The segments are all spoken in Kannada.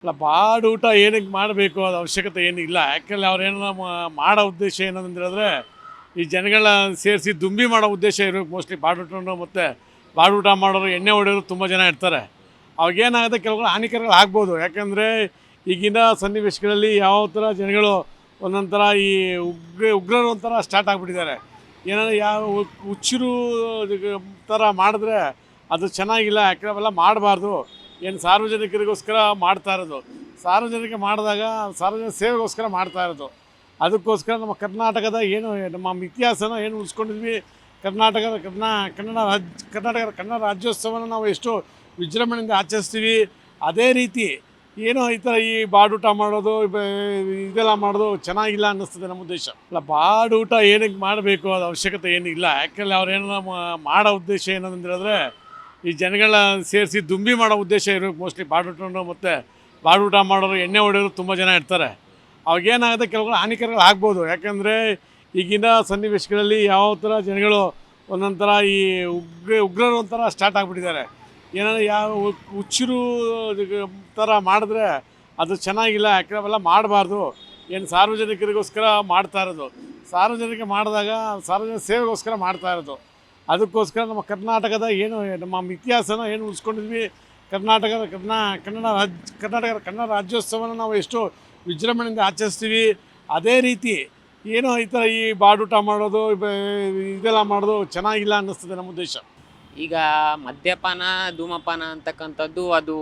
ಅಲ್ಲ ಬಾಡೂಟ ಏನಕ್ಕೆ ಮಾಡಬೇಕು ಅದು ಅವಶ್ಯಕತೆ ಏನಿಲ್ಲ. ಯಾಕೆಂದರೆ ಅವ್ರೇನೋ ಮಾಡೋ ಉದ್ದೇಶ ಏನಂತ ಹೇಳಿದ್ರೆ ಈ ಜನಗಳ ಸೇರಿಸಿ ದುಂಬಿ ಮಾಡೋ ಉದ್ದೇಶ ಇರಬೇಕು ಮೋಸ್ಟ್ಲಿ ಬಾಡೂಟನು. ಮತ್ತು ಬಾಡೂಟ ಮಾಡೋರು ಎಣ್ಣೆ ಹೊಡೆಯೋರು ತುಂಬ ಜನ ಇರ್ತಾರೆ. ಅವಾಗೇನಾಗುತ್ತೆ ಕೆಲವು ಹಾನಿಕರಗಳು ಆಗ್ಬೋದು. ಯಾಕಂದರೆ ಈಗಿನ ಸನ್ನಿವೇಶಗಳಲ್ಲಿ ಯಾವ ಥರ ಜನಗಳು ಒಂದೊಂದು ಥರ ಈ ಉಗ್ರರು ಒಂಥರ ಸ್ಟಾರ್ಟ್ ಆಗಿಬಿಟ್ಟಿದ್ದಾರೆ. ಏನಾದರೂ ಯಾವ ಹುಚ್ಚರು ಥರ ಮಾಡಿದ್ರೆ ಅದು ಚೆನ್ನಾಗಿಲ್ಲ. ಯಾಕಂದರೆ ಅವೆಲ್ಲ ಮಾಡಬಾರ್ದು. ಏನು ಸಾರ್ವಜನಿಕರಿಗೋಸ್ಕರ ಮಾಡ್ತಾ ಇರೋದು, ಸಾರ್ವಜನಿಕ ಮಾಡಿದಾಗ ಸಾರ್ವಜನಿಕ ಸೇವೆಗೋಸ್ಕರ ಮಾಡ್ತಾ ಇರೋದು. ಅದಕ್ಕೋಸ್ಕರ ನಮ್ಮ ಕರ್ನಾಟಕದ ಏನು ನಮ್ಮ ಇತಿಹಾಸನ ಏನು ಉಳಿಸ್ಕೊಂಡಿದ್ವಿ. ಕರ್ನಾಟಕದ ಕನ್ನಡ ರಾಜ್ಯೋತ್ಸವನ ನಾವು ಎಷ್ಟು ವಿಜೃಂಭಣೆಯಿಂದ ಆಚರಿಸ್ತೀವಿ. ಅದೇ ರೀತಿ ಏನೋ ಈ ಥರ ಈ ಬಾಡೂಟ ಮಾಡೋದು ಇದೆಲ್ಲ ಮಾಡೋದು ಚೆನ್ನಾಗಿಲ್ಲ ಅನ್ನಿಸ್ತದೆ ನಮ್ಮ ಉದ್ದೇಶ. ಅಲ್ಲ ಬಾಡೂಟ ಏನಕ್ಕೆ ಮಾಡಬೇಕು ಅದು ಅವಶ್ಯಕತೆ ಏನಿಲ್ಲ. ಯಾಕೆಂದರೆ ಅವ್ರೇನೋ ಮಾಡೋ ಉದ್ದೇಶ ಏನಂತ ಹೇಳಿದ್ರೆ ಈ ಜನಗಳ ಸೇರಿಸಿ ದುಂಬಿ ಮಾಡೋ ಉದ್ದೇಶ ಇರಬೇಕು ಮೋಸ್ಟ್ಲಿ ಬಾಡೂಟನು. ಮತ್ತು ಬಾಡೂಟ ಮಾಡೋರು ಎಣ್ಣೆ ಹೊಡೆಯೋರು ತುಂಬ ಜನ ಇರ್ತಾರೆ. ಅವಾಗೇನಾಗುತ್ತೆ ಕೆಲವು ಹಾನಿಕರಗಳು ಆಗ್ಬೋದು. ಯಾಕಂದರೆ ಈಗಿನ ಸನ್ನಿವೇಶಗಳಲ್ಲಿ ಯಾವ ಥರ ಜನಗಳು ಒಂದೊಂದು ಥರ ಈ ಉಗ್ರರು ಒಂಥರ ಸ್ಟಾರ್ಟ್ ಆಗಿಬಿಟ್ಟಿದ್ದಾರೆ. ಏನಾದರೂ ಯಾವ ಹುಚ್ಚರು ಥರ ಮಾಡಿದ್ರೆ ಅದು ಚೆನ್ನಾಗಿಲ್ಲ. ಯಾಕಂದರೆ ಅವೆಲ್ಲ ಮಾಡಬಾರ್ದು. ಏನು ಸಾರ್ವಜನಿಕರಿಗೋಸ್ಕರ ಮಾಡ್ತಾ ಇರೋದು, ಸಾರ್ವಜನಿಕ ಮಾಡಿದಾಗ ಸಾರ್ವಜನಿಕ ಸೇವೆಗೋಸ್ಕರ ಮಾಡ್ತಾ ಇರೋದು. ಅದಕ್ಕೋಸ್ಕರ ನಮ್ಮ ಕರ್ನಾಟಕದ ಏನು ನಮ್ಮ ಇತಿಹಾಸನ ಏನು ಉಳಿಸ್ಕೊಂಡಿದ್ವಿ. ಕನ್ನಡ ರಾಜ್ಯೋತ್ಸವನ ನಾವು ಎಷ್ಟು ವಿಜೃಂಭಣೆಯಿಂದ ಆಚರಿಸ್ತೀವಿ. ಅದೇ ರೀತಿ ಏನೋ ಈ ಥರ ಈ ಬಾಡೂಟ ಮಾಡೋದು ಇದೆಲ್ಲ ಮಾಡೋದು ಚೆನ್ನಾಗಿಲ್ಲ ಅನ್ನಿಸ್ತದೆ ನಮ್ಮ ಉದ್ದೇಶ. ಈಗ ಮದ್ಯಪಾನ ಧೂಮಪಾನ ಅಂತಕ್ಕಂಥದ್ದು ಅದು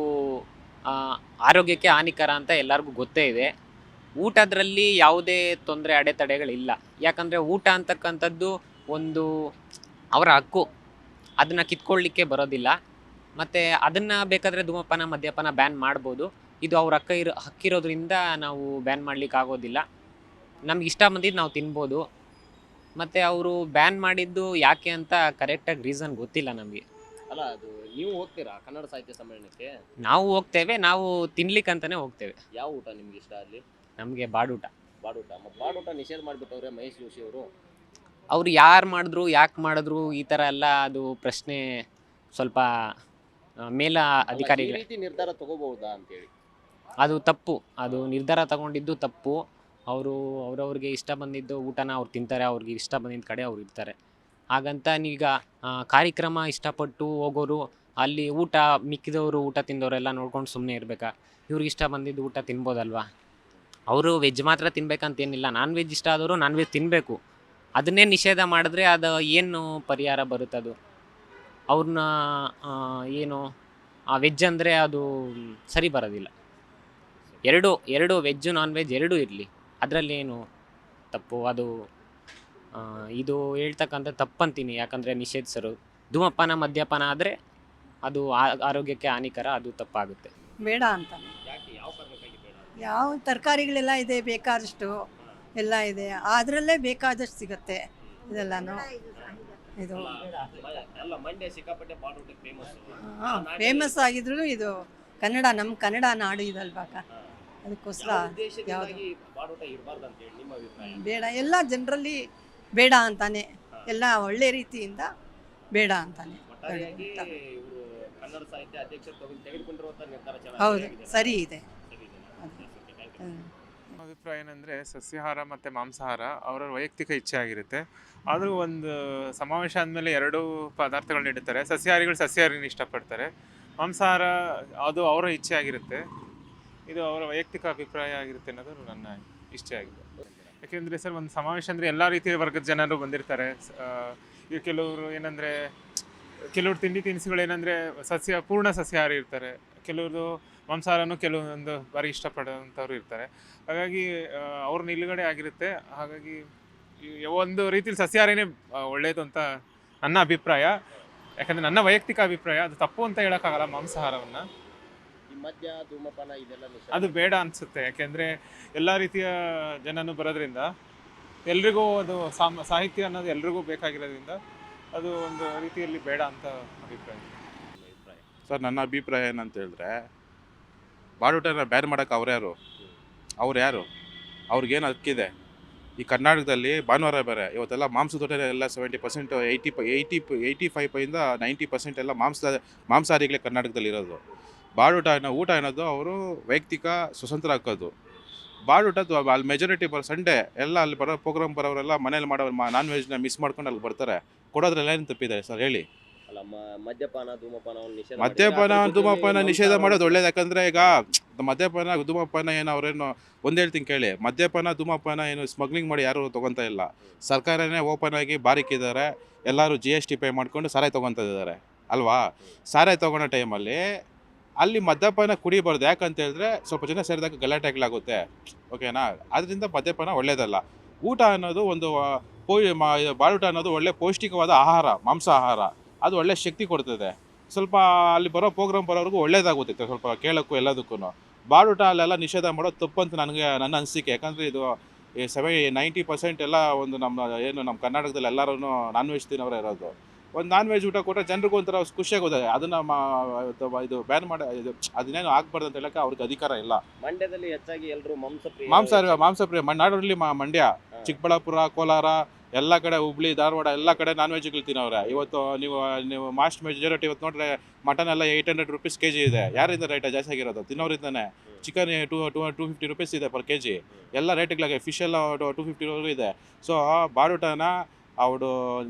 ಆರೋಗ್ಯಕ್ಕೆ ಹಾನಿಕರ ಅಂತ ಎಲ್ಲರಿಗೂ ಗೊತ್ತೇ ಇದೆ. ಊಟದ್ರಲ್ಲಿ ಯಾವುದೇ ತೊಂದರೆ ಅಡೆತಡೆಗಳಿಲ್ಲ. ಯಾಕಂದರೆ ಊಟ ಅಂತಕ್ಕಂಥದ್ದು ಒಂದು ಅವರ ಹಕ್ಕು, ಅದನ್ನು ಕಿತ್ಕೊಳ್ಳಿಕ್ಕೆ ಬರೋದಿಲ್ಲ. ಮತ್ತು ಅದನ್ನು ಬೇಕಾದರೆ ಧೂಮಪಾನ ಮದ್ಯಪಾನ ಬ್ಯಾನ್ ಮಾಡ್ಬೋದು. ಇದು ಅವ್ರ ಹಕ್ಕಿರೋದ್ರಿಂದ ನಾವು ಬ್ಯಾನ್ ಮಾಡಲಿಕ್ಕೆ ಆಗೋದಿಲ್ಲ. ನಮ್ಗೆ ಇಷ್ಟ ಬಂದಿದ್ದು ನಾವು ತಿನ್ಬೋದು. ಮತ್ತು ಅವರು ಬ್ಯಾನ್ ಮಾಡಿದ್ದು ಯಾಕೆ ಅಂತ ಕರೆಕ್ಟಾಗಿ ರೀಸನ್ ಗೊತ್ತಿಲ್ಲ ನಮಗೆ. ಅಲ್ಲ, ಅದು ನೀವು ಹೋಗ್ತೀರಾ ಕನ್ನಡ ಸಾಹಿತ್ಯ ಸಮ್ಮೇಳನಕ್ಕೆ? ನಾವು ಹೋಗ್ತೇವೆ, ನಾವು ತಿನ್ಲಿಕ್ಕಂತಲೇ ಹೋಗ್ತೇವೆ. ಯಾವ ಊಟ ನಿಮ್ಗೆ ಇಷ್ಟ ಅಲ್ಲಿ? ನಮಗೆ ಬಾಡೂಟ. ಬಾಡೂಟ ನಿಷೇಧ ಮಾಡಿಬಿಟ್ಟವ್ರೆ ಮಹೇಶ್ ಜೋಶಿ ಅವರು. ಅವ್ರು ಯಾರು ಮಾಡಿದ್ರು, ಯಾಕೆ ಮಾಡಿದ್ರು, ಈ ಥರ ಎಲ್ಲ ಅದು ಪ್ರಶ್ನೆ ಸ್ವಲ್ಪ ಮೇಲ ಅಧಿಕಾರಿಗಳು. ಈ ರೀತಿ ನಿರ್ಧಾರ ತಗೋಬಹುದಾ ಅಂತೇಳಿ ಅದು ತಪ್ಪು. ಅದು ನಿರ್ಧಾರ ತಗೊಂಡಿದ್ದು ತಪ್ಪು. ಅವ್ರವ್ರಿಗೆ ಇಷ್ಟ ಬಂದಿದ್ದು ಊಟನ ಅವ್ರು ತಿಂತಾರೆ, ಅವ್ರಿಗೆ ಇಷ್ಟ ಬಂದಿದ್ದ ಕಡೆ ಅವ್ರು ಇರ್ತಾರೆ. ಹಾಗಂತ ನೀವೀಗ ಕಾರ್ಯಕ್ರಮ ಇಷ್ಟಪಟ್ಟು ಹೋಗೋರು ಅಲ್ಲಿ ಊಟ ಮಿಕ್ಕಿದವರು ಊಟ ತಿಂದವರೆಲ್ಲ ನೋಡ್ಕೊಂಡು ಸುಮ್ಮನೆ ಇರಬೇಕಾ? ಇವ್ರಿಗೆ ಇಷ್ಟ ಬಂದಿದ್ದು ಊಟ ತಿನ್ಬೋದಲ್ವಾ? ಅವರು ವೆಜ್ ಮಾತ್ರ ತಿನ್ಬೇಕಂತೇನಿಲ್ಲ. ನಾನ್ ವೆಜ್ ಇಷ್ಟ ಆದವರು ನಾನ್ ವೆಜ್ ತಿನ್ನಬೇಕು. ಅದನ್ನೇ ನಿಷೇಧ ಮಾಡಿದ್ರೆ ಅದು ಏನು ಪರಿಹಾರ ಬರುತ್ತದು? ಅವ್ರನ್ನ ಏನು ವೆಜ್ ಅಂದರೆ ಅದು ಸರಿ ಬರೋದಿಲ್ಲ. ಎರಡು ವೆಜ್ಜು ನಾನ್ ವೆಜ್ ಎರಡೂ ಇರಲಿ, ಅದರಲ್ಲಿ ಏನು ತಪ್ಪು? ಅದು ಇದು ಹೇಳ್ತಕ್ಕಂಥ ತಪ್ಪಂತೀನಿ. ಯಾಕಂದರೆ ನಿಷೇಧಿಸರು ಧೂಮಪಾನ ಮದ್ಯಪಾನ ಆದರೆ ಅದು ಆರೋಗ್ಯಕ್ಕೆ ಹಾನಿಕರ, ಅದು ತಪ್ಪಾಗುತ್ತೆ. ಬೇಡ ಅಂತಾನೆ. ಯಾಕೆ, ಯಾವ ಕಾರಣಕ್ಕಾಗಿ ಬೇಡ? ಯಾವ ತರಕಾರಿಗಳೆಲ್ಲ ಇದೆ ಬೇಕಾದಷ್ಟು ಎಲ್ಲ ಇದೆ, ಅದರಲ್ಲೇ ಬೇಕಾದಷ್ಟು ಸಿಗುತ್ತೆ ಇದೆಲ್ಲನೂ. ಇದು ಅಲ್ಲ, ಮಂಡ್ಯ ಸಿಕ್ಕಾಪಟ್ಟೆ ಬಾಡೂಟಕ್ಕೆ ಫೇಮಸ್. ಫೇಮಸ್ ಆಗಿದ್ರು ಇದು ನಮ್ಮ ಕನ್ನಡ ನಾಡು ಇದಲ್ವಾಗ, ಅದಕ್ಕೋಸ್ಕರ ಯಾವುದು ಬಾಡೂಟ ಇರಬಾರ್ದು ಅಂತ ಹೇಳಿ ನಿಮ್ಮ ಅಭಿಪ್ರಾಯ? ಬೇಡ, ಎಲ್ಲ ಜನರಲ್ಲಿ ಬೇಡ ಅಂತಾನೆ, ಎಲ್ಲ ಒಳ್ಳೆ ರೀತಿಯಿಂದ ಬೇಡ ಅಂತಾನೆ. ಒಟ್ಟಾರೆಯಾಗಿ ಇವರು ಕನ್ನಡ ಸಾಹಿತ್ಯ ಅಧ್ಯಕ್ಷರು ತೆಗೆದುಕೊಂಡಿರುವಂತಹ ನಿರ್ಧಾರ ಹೌದು, ಚೆನ್ನಾಗಿದೆ, ಸರಿ ಇದೆ. ಅಭಿಪ್ರಾಯ ಏನಂದರೆ ಸಸ್ಯಾಹಾರ ಮತ್ತು ಮಾಂಸಾಹಾರ ಅವರ ವೈಯಕ್ತಿಕ ಇಚ್ಛೆ ಆಗಿರುತ್ತೆ. ಆದರೂ ಒಂದು ಸಮಾವೇಶ ಆದಮೇಲೆ ಎರಡೂ ಪದಾರ್ಥಗಳನ್ನ ಇಡ್ತಾರೆ. ಸಸ್ಯಾಹಾರಿಗಳು ಸಸ್ಯಾಹಾರಿನ ಇಷ್ಟಪಡ್ತಾರೆ, ಮಾಂಸಾಹಾರ ಅದು ಅವರ ಇಚ್ಛೆ ಆಗಿರುತ್ತೆ. ಇದು ಅವರ ವೈಯಕ್ತಿಕ ಅಭಿಪ್ರಾಯ ಆಗಿರುತ್ತೆ ಅನ್ನೋದು ನನ್ನ ಇಚ್ಛೆ ಆಗಿದೆ. ಯಾಕೆಂದರೆ ಸರ್, ಒಂದು ಸಮಾವೇಶ ಅಂದರೆ ಎಲ್ಲ ರೀತಿಯ ವರ್ಗದ ಜನರು ಬಂದಿರ್ತಾರೆ. ಈಗ ಕೆಲವರು ಏನಂದರೆ ಕೆಲವ್ರು ತಿಂಡಿ ತಿನಿಸುಗಳು ಏನಂದರೆ ಪೂರ್ಣ ಸಸ್ಯಾಹಾರಿ ಇರ್ತಾರೆ, ಕೆಲವ್ರದ್ದು ಮಾಂಸಾಹಾರನೂ ಕೆಲವೊಂದು ಬಾರಿ ಇಷ್ಟಪಡೋಂಥವ್ರು ಇರ್ತಾರೆ. ಹಾಗಾಗಿ ಅವ್ರ ನಿಲುಗಡೆ ಆಗಿರುತ್ತೆ. ಹಾಗಾಗಿ ಒಂದು ರೀತಿಲಿ ಸಸ್ಯಾಹಾರಿನೇ ಒಳ್ಳೆಯದು ಅಂತ ನನ್ನ ಅಭಿಪ್ರಾಯ. ಯಾಕಂದರೆ ನನ್ನ ವೈಯಕ್ತಿಕ ಅಭಿಪ್ರಾಯ. ಅದು ತಪ್ಪು ಅಂತ ಹೇಳೋಕ್ಕಾಗಲ್ಲ. ಮಾಂಸಾಹಾರವನ್ನು ಈ ಮದ್ಯ ಧೂಮಪಾನ ಇದೆಲ್ಲ ನಿಷೇಧ ಅದು ಬೇಡ ಅನಿಸುತ್ತೆ. ಯಾಕೆಂದರೆ ಎಲ್ಲ ರೀತಿಯ ಜನನು ಬರೋದ್ರಿಂದ ಎಲ್ರಿಗೂ ಅದು ಸಾಹಿತ್ಯ ಅನ್ನೋದು ಎಲ್ರಿಗೂ ಬೇಕಾಗಿರೋದ್ರಿಂದ ಅದು ಒಂದು ರೀತಿಯಲ್ಲಿ ಬೇಡ ಅಂತ ಅಭಿಪ್ರಾಯ. ಸರ್, ನನ್ನ ಅಭಿಪ್ರಾಯ ಏನಂತ ಹೇಳಿದ್ರೆ, ಬಾಡೂಟನ ಬ್ಯಾನ್ ಮಾಡೋಕೆ ಅವ್ರು ಯಾರು? ಅವ್ರಿಗೇನು ಹಕ್ಕಿದೆ? ಈ ಕರ್ನಾಟಕದಲ್ಲಿ ಭಾನುವಾರ ಬೇರೆ, ಇವತ್ತೆಲ್ಲ ಮಾಂಸದ ಊಟ ಎಲ್ಲ 70%, 85% 90% ಎಲ್ಲ ಮಾಂಸಾಹಾರಿಗಳೇ ಕರ್ನಾಟಕದಲ್ಲಿ ಇರೋದು. ಬಾಡೂಟ ಊಟ ಅನ್ನೋದು ಅವರು ವೈಯಕ್ತಿಕ ಸ್ವತಂತ್ರ ಹಾಕೋದು. ಬಾಡೂಟ ಅಲ್ಲಿ ಮೆಜಾರಿಟಿ ಸಂಡೇ ಎಲ್ಲ ಅಲ್ಲಿ ಬರೋ ಪ್ರೋಗ್ರಾಮ್ ಬರೋರೆಲ್ಲ ಮನೇಲಿ ಮಾಡೋ ನಾನ್ ವೆಜ್ನ ಮಿಸ್ ಮಾಡ್ಕೊಂಡು ಅಲ್ಲಿ ಬರ್ತಾರೆ. ಕೊಡೋದ್ರಲ್ಲಿ ಏನು ತಪ್ಪಿದೆ ಸರ್ ಹೇಳಿ? ಅಲ್ಲ ಮದ್ಯಪಾನ ಧೂಮಪಾನವನ್ನು ನಿಷೇಧ ಮದ್ಯಪಾನ ಮಾಡಿದ್ರೆ, ಅದ್ರ ಧೂಮಪಾನ ಜೊತೆಗೆ ನಿಷೇಧ ಮಾಂಸಾಹಾರ ಮಾಡೋದು ಒಳ್ಳೇದು. ಯಾಕಂದರೆ ಈಗ ಮದ್ಯಪಾನ ಧೂಮಪಾನ ಏನು ಅವ್ರೇನು ಒಂದು ಹೇಳ್ತೀನಿ ಕೇಳಿ, ಮದ್ಯಪಾನ ಧೂಮಪಾನ ಏನು ಸ್ಮಗ್ಲಿಂಗ್ ಮಾಡಿ ಯಾರು ತೊಗೊತಾ ಇಲ್ಲ. ಸರ್ಕಾರನೇ ಓಪನ್ ಆಗಿ ಬಾರಿಕಿದ್ದಾರೆ, ಎಲ್ಲರೂ GST ಪೇ ಮಾಡ್ಕೊಂಡು ಸಾರಾಯಿ ತೊಗೊತಾ ಇದ್ದಾರೆ ಅಲ್ವಾ? ಸಾರಾಯಿ ತೊಗೊಳೋ ಟೈಮಲ್ಲಿ ಅಲ್ಲಿ ಮದ್ಯಪಾನ ಕುಡಿಬಾರ್ದು. ಯಾಕಂತ ಹೇಳಿದ್ರೆ ಸ್ವಲ್ಪ ಜನ ಸೇರಿದಾಗ ಗಲಾಟೆಗಳಾಗುತ್ತೆ, ಓಕೆನಾ? ಅದರಿಂದ ಮದ್ಯಪಾನ ಒಳ್ಳೇದಲ್ಲ. ಊಟ ಅನ್ನೋದು ಒಂದು ಬಾಡೂಟ ಅನ್ನೋದು ಒಳ್ಳೆ ಪೌಷ್ಟಿಕವಾದ ಆಹಾರ, ಮಾಂಸಾಹಾರ. ಅದು ಒಳ್ಳೆ ಶಕ್ತಿ ಕೊಡ್ತದೆ. ಸ್ವಲ್ಪ ಅಲ್ಲಿ ಬರೋ ಪ್ರೋಗ್ರಾಮ್ ಬರೋವ್ರಿಗೂ ಒಳ್ಳೇದಾಗುತ್ತೆ, ಸ್ವಲ್ಪ ಕೇಳೋಕ್ಕೂ ಎಲ್ಲದಕ್ಕೂ. ಬಾಡೂಟ ಅಲ್ಲೆಲ್ಲ ನಿಷೇಧ ಮಾಡೋದು ತಪ್ಪು ಅಂತ ನನ್ನ ಅನಿಸಿಕೆ. ಯಾಕಂದರೆ ಇದು 90% ಎಲ್ಲ ಒಂದು ನಮ್ಮ ಕರ್ನಾಟಕದಲ್ಲಿ ಎಲ್ಲರೂ ನಾನ್ ವೆಜ್ ತಿನ್ನೋರೇ ಇರೋದು. ಒಂದು ನಾನ್ ವೆಜ್ ಊಟ ಕೊಟ್ಟರೆ ಜನರಿಗೂ ಒಂಥರ ಖುಷಿಯಾಗೋದೆ. ಅದನ್ನು ಇದು ಬ್ಯಾನ್ ಮಾಡಿ ಅದನ್ನೇನು ಆಗಬಾರ್ದು ಅಂತ ಹೇಳೋಕ್ಕೆ ಅವ್ರಿಗೆ ಅಧಿಕಾರ ಇಲ್ಲ. ಮಂಡ್ಯದಲ್ಲಿ ಹೆಚ್ಚಾಗಿ ಎಲ್ಲರೂ ಮಾಂಸಪ್ರಿಯ ನಾಡಲ್ಲಿ ಮಂಡ್ಯ, ಚಿಕ್ಕಬಳ್ಳಾಪುರ, ಕೋಲಾರ ಎಲ್ಲ ಕಡೆ, ಹುಬ್ಳಿ, ಧಾರವಾಡ ಎಲ್ಲ ಕಡೆ ನಾನ್ ವೆಜ್ಗಳು ತಿನ್ನೋರೆ. ಇವತ್ತು ನೀವು ಮಾಸ್ಟ್ ಮೆಜಾರಿಟಿ ಇವತ್ತು ನೋಡಿದ್ರೆ ಮಟನ್ ಎಲ್ಲ 800 rupees kg ಇದೆ. ಯಾರಿಂದ ರೇಟ್ ಜಾಸ್ತಿ ಆಗಿರೋದು? ತಿನ್ನೋರಿಂದಾನೆ. ಚಿಕನ್ 250 rupees ಇದೆ per kg. ಎಲ್ಲ ರೇಟ್ಗಳಾಗೆ, ಫಿಶ್ ಎಲ್ಲ 250 ಇದೆ. ಸೊ ಬಾಡೂಟನ ಅವರು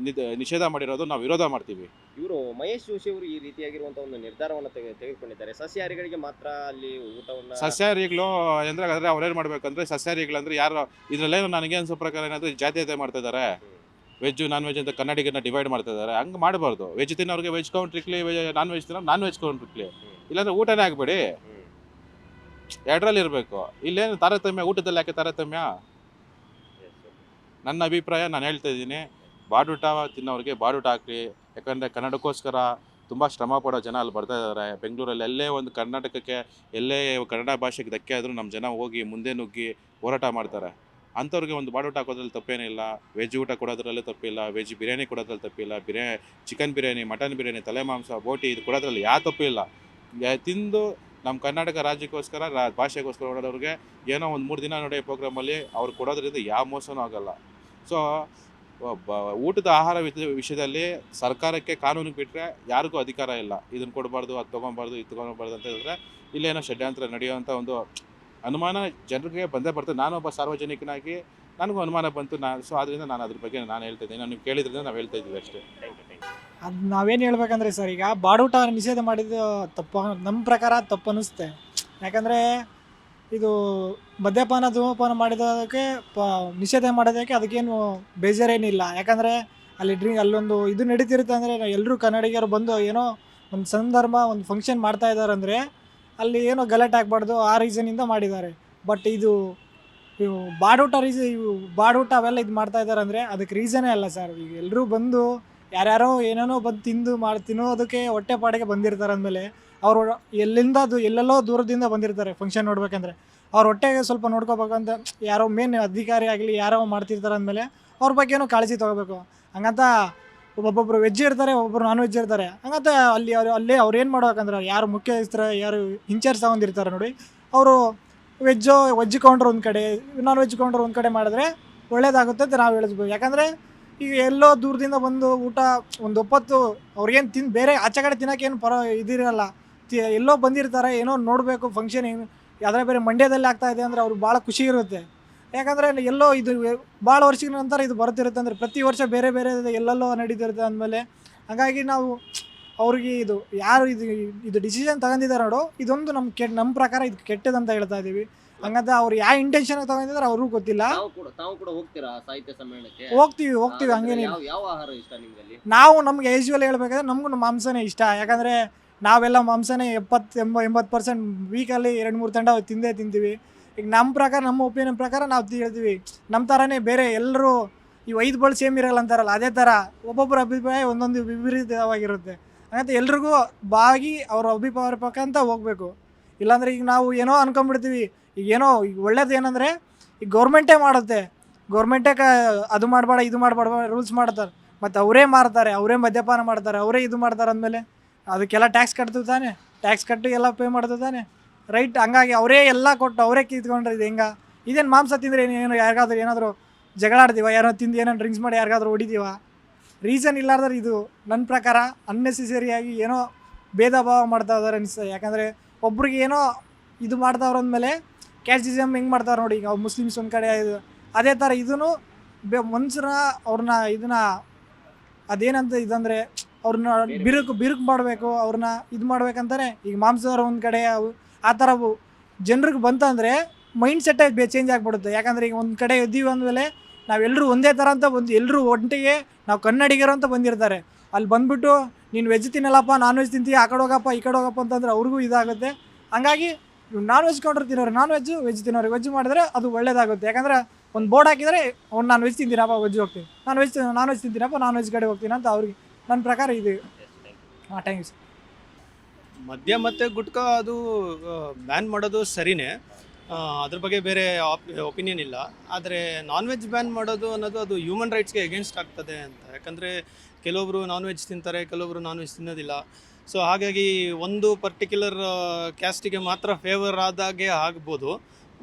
ನಿಷೇಧ ಮಾಡಿರೋದು ನಾವು ವಿರೋಧ ಮಾಡ್ತೀವಿ. ಇವರು ಮಹೇಶ್ ಜೋಶಿ ಅವರು ಈ ರೀತಿಯಾಗಿರುವಂಥ ಒಂದು ನಿರ್ಧಾರವನ್ನು ತೆಗೆದುಕೊಂಡಿದ್ದಾರೆ. ಸಸ್ಯಾಹಾರಿಗಳಿಗೆ ಮಾತ್ರ ಅಲ್ಲಿ ಊಟವನ್ನು ಸಸ್ಯಾಹಾರಿಗಳು ಅಂದರೆ ಅವ್ರೇನು ಮಾಡಬೇಕಂದ್ರೆ, ಸಸ್ಯಾಹಾರಿಗಳಂದ್ರೆ ಯಾರು ಇದರಲ್ಲೇನು ನನಗೆ ಅನ್ಸೋ ಪ್ರಕಾರ ಏನಾದರೂ ಜಾತೀಯತೆ ಮಾಡ್ತಿದ್ದಾರೆ. ವೆಜ್ಜು ನಾನ್ ವೆಜ್ ಅಂತ ಕನ್ನಡಿಗರನ್ನ ಡಿವೈಡ್ ಮಾಡ್ತಿದ್ದಾರೆ. ಹಂಗೆ ಮಾಡಬಾರ್ದು. ವೆಜ್ ತಿನ್ನೋರಿಗೆ ವೆಜ್ ಕೌಂಟ್ರಿಕ್ಲಿ, ನಾನ್ ವೆಜ್ ತಿನ್ನೋ ನಾನ್ ವೆಜ್ ಕೌಂಟ್ರಿಕ್ಲಿ. ಇಲ್ಲಾಂದರೆ ಊಟನೇ ಆಗಬೇಡಿ, ಎರಡರಲ್ಲಿ ಇರಬೇಕು. ಇಲ್ಲೇನು ತಾರತಮ್ಯ? ಊಟದಲ್ಲಿ ಯಾಕೆ ತಾರತಮ್ಯ? ನನ್ನ ಅಭಿಪ್ರಾಯ ನಾನು ಹೇಳ್ತಾ ಇದ್ದೀನಿ, ಬಾಡೂಟ ತಿನ್ನೋರಿಗೆ ಬಾಡೂಟ ಹಾಕಿ. ಯಾಕಂದರೆ ಕನ್ನಡಕ್ಕೋಸ್ಕರ ತುಂಬ ಶ್ರಮ ಪಡೋ ಜನ ಅಲ್ಲಿ ಬರ್ತಾ ಇದ್ದಾರೆ. ಬೆಂಗಳೂರಲ್ಲಿ ಎಲ್ಲೇ ಒಂದು ಕರ್ನಾಟಕಕ್ಕೆ ಎಲ್ಲೇ ಕನ್ನಡ ಭಾಷೆಗೆ ಧಕ್ಕೆ ಆದರೂ ನಮ್ಮ ಜನ ಹೋಗಿ ಮುಂದೆ ನುಗ್ಗಿ ಹೋರಾಟ ಮಾಡ್ತಾರೆ. ಅಂಥವ್ರಿಗೆ ಒಂದು ಬಾಡೂಟ ಹಾಕೋದ್ರಲ್ಲಿ ತಪ್ಪೇನಿಲ್ಲ. ವೆಜ್ ಊಟ ಕೊಡೋದ್ರಲ್ಲೂ ತಪ್ಪಿಲ್ಲ, ವೆಜ್ ಬಿರಿಯಾನಿ ಕೊಡೋದ್ರಲ್ಲಿ ತಪ್ಪಿಲ್ಲ. ಚಿಕನ್ ಬಿರಿಯಾನಿ, ಮಟನ್ ಬಿರಿಯಾನಿ, ತಲೆ ಮಾಂಸ, ಬೋಟಿ ಇದು ಕೊಡೋದ್ರಲ್ಲಿ ಯಾವ ತಪ್ಪಿಲ್ಲ. ತಿಂದು ನಮ್ಮ ಕರ್ನಾಟಕ ರಾಜ್ಯಕ್ಕೋಸ್ಕರ ಭಾಷೆಗೋಸ್ಕರ ಓಡೋದವ್ರಿಗೆ ಏನೋ ಒಂದು 3 ದಿನ ನಡೆಯೋ ಪ್ರೋಗ್ರಾಮಲ್ಲಿ ಅವ್ರು ಕೊಡೋದ್ರಿಂದ ಯಾವ ಮೋಸನೂ ಆಗೋಲ್ಲ. ಸೊ ಊಟದ ಆಹಾರ ವಿಷಯದಲ್ಲಿ ಸರ್ಕಾರಕ್ಕೆ ಕಾನೂನಿಗೆ ಬಿಟ್ಟರೆ ಯಾರಿಗೂ ಅಧಿಕಾರ ಇಲ್ಲ. ಇದನ್ನು ಕೊಡಬಾರ್ದು, ಅದು ತೊಗೊಬಾರ್ದು, ಇದು ತೊಗೊಬಾರ್ದು ಅಂತ ಹೇಳಿದ್ರೆ ಇಲ್ಲೇನೋ ಷಡ್ಯಂತ್ರ ನಡೆಯುವಂಥ ಒಂದು ಅನುಮಾನ ಜನರಿಗೆ ಬಂದೇ ಬರ್ತದೆ. ನಾನೊಬ್ಬ ಸಾರ್ವಜನಿಕನಾಗಿ ನನಗೂ ಅನುಮಾನ ಬಂತು. ಸೊ ಆದ್ದರಿಂದ ನಾನು ಅದ್ರ ಬಗ್ಗೆ ನಾನು ಹೇಳ್ತಾ ಇದ್ದೀನಿ. ನೀವು ಕೇಳಿದ್ರಿಂದ ನಾವು ಹೇಳ್ತಾ ಇದ್ದೀವಿ ಅಷ್ಟೇ. ಅದು ನಾವೇನು ಹೇಳ್ಬೇಕಂದ್ರೆ ಸರ್, ಈಗ ಬಾಡೂಟ ನಿಷೇಧ ಮಾಡಿದ್ದು ತಪ್ಪು, ನಮ್ಮ ಪ್ರಕಾರ ತಪ್ಪು ಅನ್ನಿಸುತ್ತೆ. ಯಾಕಂದರೆ ಇದು ಮದ್ಯಪಾನ ಧೂಮಪಾನ ಮಾಡಿದೋದಕ್ಕೆ ನಿಷೇಧ ಮಾಡೋದಕ್ಕೆ ಅದಕ್ಕೇನು ಬೇಜಾರೇನಿಲ್ಲ. ಯಾಕಂದರೆ ಅಲ್ಲೊಂದು ಇದು ನಡೀತಿರುತ್ತೆ. ಅಂದರೆ ಎಲ್ಲರೂ ಕನ್ನಡಿಗರು ಬಂದು ಏನೋ ಒಂದು ಸಂದರ್ಭ, ಒಂದು ಫಂಕ್ಷನ್ ಮಾಡ್ತಾ ಇದ್ದಾರೆ ಅಂದರೆ ಅಲ್ಲಿ ಏನೋ ಗಲಾಟೆ ಆಗಬಾರ್ದು, ಆ ರೀಸನಿಂದ ಮಾಡಿದ್ದಾರೆ. ಬಟ್ ಇವು ಬಾಡೂಟ ಅವೆಲ್ಲ ಇದು ಮಾಡ್ತಾ ಇದ್ದಾರೆ ಅಂದರೆ ಅದಕ್ಕೆ ರೀಸನೇ ಅಲ್ಲ ಸರ್. ಈಗ ಎಲ್ಲರೂ ಬಂದು ಯಾರ್ಯಾರೋ ಏನೇನೋ ಬಂದು ತಿನ್ನೋದಕ್ಕೆ ಹೊಟ್ಟೆ ಪಾಡಿಗೆ ಬಂದಿರ್ತಾರೆ. ಅಂದಮೇಲೆ ಅವರು ಎಲ್ಲೆಲ್ಲೋ ದೂರದಿಂದ ಬಂದಿರ್ತಾರೆ ಫಂಕ್ಷನ್ ನೋಡ್ಬೇಕಂದ್ರೆ. ಅವ್ರ ಹೊಟ್ಟೆಗೆ ಸ್ವಲ್ಪ ನೋಡ್ಕೋಬೇಕಂತ ಯಾರೋ ಮೇನ್ ಅಧಿಕಾರಿ ಆಗಲಿ ಯಾರೋ ಮಾಡ್ತಿರ್ತಾರೆ. ಅಂದಮೇಲೆ ಅವ್ರ ಬಗ್ಗೆನೂ ಕಾಳಜಿ ತೊಗೋಬೇಕು. ಹಂಗಂತ ಒಬ್ಬೊಬ್ಬರು ವೆಜ್ ಇರ್ತಾರೆ, ಒಬ್ಬೊಬ್ಬರು ನಾನ್ ವೆಜ್ ಇರ್ತಾರೆ. ಹಂಗಂತ ಅಲ್ಲೇ ಅವ್ರು ಏನು ಮಾಡ್ಬೇಕಂದ್ರೆ, ಯಾರು ಮುಖ್ಯಸ್ಥರು, ಯಾರು ಇನ್ಚಾರ್ಜ್ ತಗೊಂಡಿರ್ತಾರೆ ನೋಡಿ, ಅವರು ವೆಜ್ ಕೌಂಟ್ರ್ ಒಂದು ಕಡೆ, ನಾನ್ ವೆಜ್ ಕೌಂಟ್ರ್ ಒಂದು ಕಡೆ ಮಾಡಿದ್ರೆ ಒಳ್ಳೇದಾಗುತ್ತೆ ಅಂತ ನಾವು ಹೇಳಿದ್ವಿ. ಯಾಕಂದರೆ ಈಗ ಎಲ್ಲೋ ದೂರದಿಂದ ಬಂದು ಊಟ ಒಂದು ಒಪ್ಪತ್ತು ಅವ್ರಿಗೇನು ಬೇರೆ ಆಚೆ ಕಡೆ ತಿನ್ನೋಕ್ಕೇನು ಇದಿರಲ್ಲ. ಎಲ್ಲೋ ಬಂದಿರ್ತಾರೆ, ಏನೋ ನೋಡಬೇಕು ಫಂಕ್ಷನ್, ಏನು ಯಾವ್ದಾರ ಬೇರೆ ಮಂಡ್ಯದಲ್ಲಿ ಆಗ್ತಾಯಿದೆ ಅಂದರೆ ಅವ್ರಿಗೆ ಭಾಳ ಖುಷಿ ಇರುತ್ತೆ. ಯಾಕಂದರೆ ಎಲ್ಲೋ ಇದು ಭಾಳ ವರ್ಷಗಳ ನಂತರ ಇದು ಬರ್ತಿರುತ್ತೆ. ಅಂದರೆ ಪ್ರತಿ ವರ್ಷ ಬೇರೆ ಬೇರೆ ಎಲ್ಲೆಲ್ಲೋ ನಡೀತಿರುತ್ತೆ. ಅಂದಮೇಲೆ ಹಾಗಾಗಿ ನಾವು ಅವ್ರಿಗೆ ಯಾರು ಇದು ಡಿಸಿಷನ್ ತಗೊಂಡಿದ್ದಾರೆ ನೋಡು, ಇದೊಂದು ನಮ್ಮ ಪ್ರಕಾರ ಇದು ಕೆಟ್ಟದಂತ ಹೇಳ್ತಾ ಇದ್ದೀವಿ. ಹಂಗಂತ ಅವ್ರು ಯಾವ ಇಂಟೆನ್ಷನ್ ತಗೊಂಡಿದ್ದಾರೆ ಅವ್ರಿಗೂ ಗೊತ್ತಿಲ್ಲ. ತಾವು ಕೂಡ ಹೋಗ್ತೀರಾ ಸಾಹಿತ್ಯ ಸಮ್ಮೇಳನಕ್ಕೆ? ಹೋಗ್ತೀವಿ ಹಂಗೇನಿಲ್ಲ. ಯಾವ ಆಹಾರ ಇಷ್ಟ ನಿಮ್ಮಲ್ಲಿ? ನಮ್ಗೆ ಯೂಶ್ವಲ್ ಹೇಳ್ಬೇಕಾದ್ರೆ ನಮಗೂ ಮಾಂಸನೇ ಇಷ್ಟ. ಯಾಕಂದರೆ ನಾವೆಲ್ಲ ಮಾಂಸನೇ 70-80% ವೀಕಲ್ಲಿ 2-3 ತಂಡ ತಿಂತೀವಿ. ಈಗ ನಮ್ಮ ಪ್ರಕಾರ, ನಮ್ಮ ಒಪಿನಿಯನ್ ಪ್ರಕಾರ ನಾವು ಹೇಳ್ತೀವಿ. ನಮ್ಮ ಥರನೇ ಬೇರೆ ಎಲ್ಲರೂ ಈ 5 ಬಳು ಸೇಮ್ ಇರಲ್ಲ ಅಂತಾರಲ್ಲ, ಅದೇ ಥರ ಒಬ್ಬೊಬ್ಬರ ಅಭಿಪ್ರಾಯ ಒಂದೊಂದು ವಿಪರೀತವಾಗಿರುತ್ತೆ. ಹಾಗಂತ ಎಲ್ರಿಗೂ ಅವ್ರ ಅಭಿಪ್ರಾಯ ಪ್ರಕಾರ ಹೋಗಬೇಕು. ಇಲ್ಲಾಂದರೆ ಈಗ ನಾವು ಏನೋ ಅನ್ಕೊಂಡ್ಬಿಡ್ತೀವಿ. ಈಗ ಒಳ್ಳೇದು ಏನಂದರೆ ಈಗ ಗೌರ್ಮೆಂಟೇ ಮಾಡುತ್ತೆ. ಗೌರ್ಮೆಂಟೇ ಅದು ಮಾಡಬೇಡ ಇದು ಮಾಡಬೇಡ ರೂಲ್ಸ್ ಮಾಡ್ತಾರೆ. ಮತ್ತು ಅವರೇ ಮಾರ್ತಾರೆ, ಅವರೇ ಮದ್ಯಪಾನ ಮಾಡ್ತಾರೆ, ಅವರೇ ಇದು ಮಾಡ್ತಾರೆ. ಅಂದಮೇಲೆ ಅದಕ್ಕೆಲ್ಲ ಟ್ಯಾಕ್ಸ್ ಕಟ್ತೀವಿ ತಾನೆ, ಟ್ಯಾಕ್ಸ್ ಕಟ್ಟಿ ಎಲ್ಲ ಪೇ ಮಾಡ್ತೀವಿ ತಾನೆ, ರೈಟ್? ಹಂಗಾಗಿ ಅವರೇ ಎಲ್ಲ ಕೊಟ್ಟು ಅವರೇ ಕಿತ್ಕೊಂಡ್ರೆ ಇದು ಹೆಂಗೆ? ಇದೇನು ಮಾಂಸ ತಿಂದರೆ ಯಾರಿಗಾದ್ರೂ ಏನಾದರೂ ಜಗಳ ಆಡ್ತೀವ? ಯಾರೋ ತಿಂದು ಏನೋ ಡ್ರಿಂಕ್ಸ್ ಮಾಡಿ ಯಾರಿಗಾದ್ರೂ ಹೊಡಿತೀವ? ರೀಸನ್ ಇಲ್ಲಾರ್ದ್ರೆ ಇದು ನನ್ನ ಪ್ರಕಾರ ಅನ್ನೆಸೆಸರಿಯಾಗಿ ಏನೋ ಭೇದ ಭಾವ ಮಾಡ್ತಾ ಇದ್ದಾರೆ ಅನಿಸ್ತದೆ. ಯಾಕಂದರೆ ಒಬ್ರಿಗೆ ಏನೋ ಇದು ಮಾಡ್ತಾವ್ರ ಅಂದಮೇಲೆ ಕ್ಯಾಸ್ಟಿಸಮ್ ಹೆಂಗೆ ಮಾಡ್ತಾರೆ ನೋಡಿ, ಈಗ ಮುಸ್ಲಿಮ್ಸ್ ಒಂದು ಕಡೆ ಇದು ಅದೇ ಥರ ಇದೂ ಮನುಷ್ಯರ ಅವ್ರನ್ನ ಅದೇನಂತ ಇದಂದರೆ ಅವ್ರನ್ನ ಬಿರುಕು ಮಾಡಬೇಕು, ಅವ್ರನ್ನ ಇದು ಮಾಡ್ಬೇಕಂತಾರೆ. ಈಗ ಮಾಂಸಾಹಾರ ಒಂದು ಕಡೆ ಆ ಥರ ಜನರಿಗೆ ಬಂತಂದರೆ ಮೈಂಡ್ ಸೆಟ್ಟೇ ಚೇಂಜ್ ಆಗಿಬಿಡುತ್ತೆ. ಯಾಕಂದರೆ ಈಗ ಒಂದು ಕಡೆ ಇದ್ದೀವಿ ಅಂದಮೇಲೆ ನಾವೆಲ್ಲರೂ ಒಂದೇ ಥರ ಅಂತ ಎಲ್ಲರೂ ಒಟ್ಟಿಗೆ ನಾವು ಕನ್ನಡಿಗರು ಅಂತ ಬಂದಿರ್ತಾರೆ. ಅಲ್ಲಿ ಬಂದುಬಿಟ್ಟು ನೀನು ವೆಜ್ ತಿನ್ನಲ್ಲಪ್ಪ, ನಾನ್ ವೆಜ್ ತಿಂತೀವಿ, ಆ ಕಡೆ ಹೋಗಪ್ಪ ಈ ಕಡೆ ಹೋಗಪ್ಪ ಅಂತಂದ್ರೆ ಅವ್ರಿಗೂ ಇದಾಗುತ್ತೆ. ಹಂಗಾಗಿ ನಾನ್ ವೆಜ್ ಕೌಂಟ್ರ್ ತಿನ್ನೋರು ನಾನ್ ವೆಜ್ ತಿನ್ನೋರು ವೆಜ್ ಮಾಡಿದ್ರೆ ಅದು ಒಳ್ಳೇದಾಗುತ್ತೆ. ಯಾಕಂದರೆ ಒಂದು ಬೋರ್ಡ್ ಹಾಕಿದರೆ ಅವ್ನು ನಾನು ವೆಜ್ ತಿಂತೀನಪ್ಪ ವೆಜ್ ಹೋಗ್ತೀನಿ, ನಾನ್ ವೆಜ್ ತಿಂತೀನಪ್ಪ ನಾನ್ ವೆಜ್ ಕಡೆ ಹೋಗ್ತೀನಿ ಅಂತ ಅವ್ರಿಗೆ ನನ್ನ ಪ್ರಕಾರ ಇದು. ಹಾಂ, ಥ್ಯಾಂಕ್ ಯು ಸರ್. ಮದ್ಯ ಮತ್ತು ಗುಟ್ಕಾ ಅದು ಬ್ಯಾನ್ ಮಾಡೋದು ಸರಿನೇ, ಅದ್ರ ಬಗ್ಗೆ ಬೇರೆ ಒಪಿನಿಯನ್ ಇಲ್ಲ. ಆದರೆ ನಾನ್ ವೆಜ್ ಬ್ಯಾನ್ ಮಾಡೋದು ಅನ್ನೋದು ಅದು ಹ್ಯೂಮನ್ ರೈಟ್ಸ್ಗೆ ಎಗೇನ್ಸ್ಟ್ ಆಗ್ತದೆ ಅಂತ. ಯಾಕಂದರೆ ಕೆಲವೊಬ್ಬರು ನಾನ್ ವೆಜ್ ತಿಂತಾರೆ, ಕೆಲವೊಬ್ಬರು ನಾನ್ ವೆಜ್ ತಿನ್ನೋದಿಲ್ಲ. ಸೊ ಹಾಗಾಗಿ ಒಂದು ಪರ್ಟಿಕ್ಯುಲರ್ ಕ್ಯಾಸ್ಟಿಗೆ ಮಾತ್ರ ಫೇವರ್ ಆದಾಗೆ ಆಗ್ಬೋದು.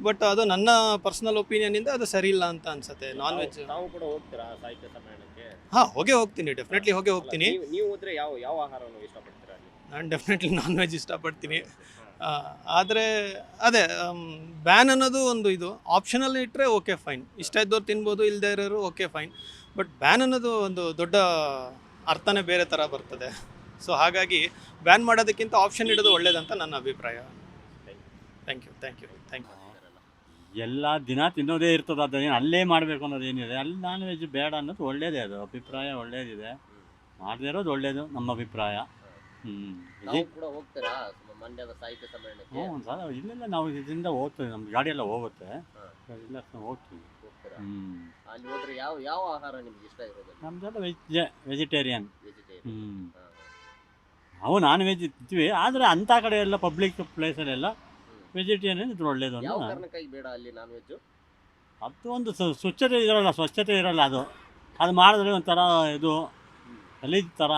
ಬಟ್ ಅದು ನನ್ನ ಪರ್ಸ್ನಲ್ ಒಪಿನಿಯನಿಂದ ಅದು ಸರಿ ಇಲ್ಲ ಅಂತ ಅನ್ಸುತ್ತೆ. ನಾನ್ ವೆಜ್ ನಾವು ಕೂಡ ಹೋಗ್ತೀರಾ ಸಾಹಿತ್ಯ ಸಮ್ಮೇಳನಕ್ಕೆ? ಹಾಂ, ಹೋಗ್ತೀನಿ, ಡೆಫಿನೆಟ್ಲಿ ಹೋಗ್ತೀನಿ. ನೀವು ಹೋದ್ರೆ ಯಾವ ಆಹಾರವನ್ನು ಇಷ್ಟಪಡ್ತೀರಾ ಅಲ್ಲಿ? ನಾನು ಡೆಫಿನೆಟ್ಲಿ ನಾನ್ ವೆಜ್ ಇಷ್ಟಪಡ್ತೀನಿ. ಆದರೆ ಅದೇ ಬ್ಯಾನ್ ಅನ್ನೋದು ಒಂದು ಇದು ಆಪ್ಷನಲ್ ಇಟ್ಟರೆ ಓಕೆ ಫೈನ್, ಇಷ್ಟ ಇದ್ದವ್ರು ತಿನ್ಬೋದು, ಇಲ್ಲದೇ ಇರೋರು ಓಕೆ ಫೈನ್. ಬಟ್ ಬ್ಯಾನ್ ಅನ್ನೋದು ಒಂದು ದೊಡ್ಡ ಅರ್ಥನೇ ಬೇರೆ ಥರ ಬರ್ತದೆ. ಸೊ ಹಾಗಾಗಿ ಬ್ಯಾನ್ ಮಾಡೋದಕ್ಕಿಂತ ಆಪ್ಷನ್ ಇಡೋದು ಒಳ್ಳೇದಂತ ನನ್ನ ಅಭಿಪ್ರಾಯ. Thank you. ಎಲ್ಲ ದಿನ ತಿನ್ನೋದೇ ಇರ್ತದೆ, ಅದೇನು ಅಲ್ಲೇ ಮಾಡಬೇಕು ಅನ್ನೋದೇನಿದೆ. ಅಲ್ಲಿ ನಾನ್ ವೆಜ್ ಬೇಡ ಅನ್ನೋದು ಒಳ್ಳೇದೇ, ಅದು ಅಭಿಪ್ರಾಯ ಒಳ್ಳೇದಿದೆ. ಮಾಡದೇ ಇರೋದು ಒಳ್ಳೇದು ನಮ್ಮ ಅಭಿಪ್ರಾಯ. ನಾವು ಕೂಡ ಹೋಗ್ತೀರಾ ಮಂಡ್ಯದ ಸಾಹಿತ್ಯ ಸಮ್ಮೇಳನಕ್ಕೆ? ಒಂದು ಸಲ ಇಲ್ಲೆಲ್ಲ ನಾವು ಇದರಿಂದ ಹೋಗ್ತೀವಿ, ನಮ್ಮ ಗಾಡಿಯೆಲ್ಲ ಹೋಗುತ್ತೆ, ಇಲ್ಲ ಹೋಗ್ತೀವಿ. ಅಲ್ಲಿ ಹೋದ್ರೆ ಯಾವ ಆಹಾರ ನಿಮ್ಗೆ ಇಷ್ಟ ಇರೋದು? ನಮ್ದೆಲ್ಲ ವೆಜಿಟೇರಿಯನ್. ನಾವು ನಾನ್ ವೆಜ್ ತಿಂತೀವಿ, ಆದರೆ ಅಂಥ ಕಡೆ ಎಲ್ಲ ಪಬ್ಲಿಕ್ ಪ್ಲೇಸಲ್ಲೆಲ್ಲ ವೆಜಿಟೇರಿಯನ್ ಇದ್ರೆ ಒಳ್ಳೇದು. ಯಾವ ಕಾರಣಕ್ಕಾಗಿ ಬೇಡ ಅಲ್ಲಿ ನಾನ್ ವೆಜ್? ಅದು ಒಂದು ಸ್ವಚ್ಛತೆ ಇರೋಲ್ಲ ಅದು ಮಾಡಿದ್ರೆ ಒಂಥರ ಇದು ಗಲೀಜು ಥರ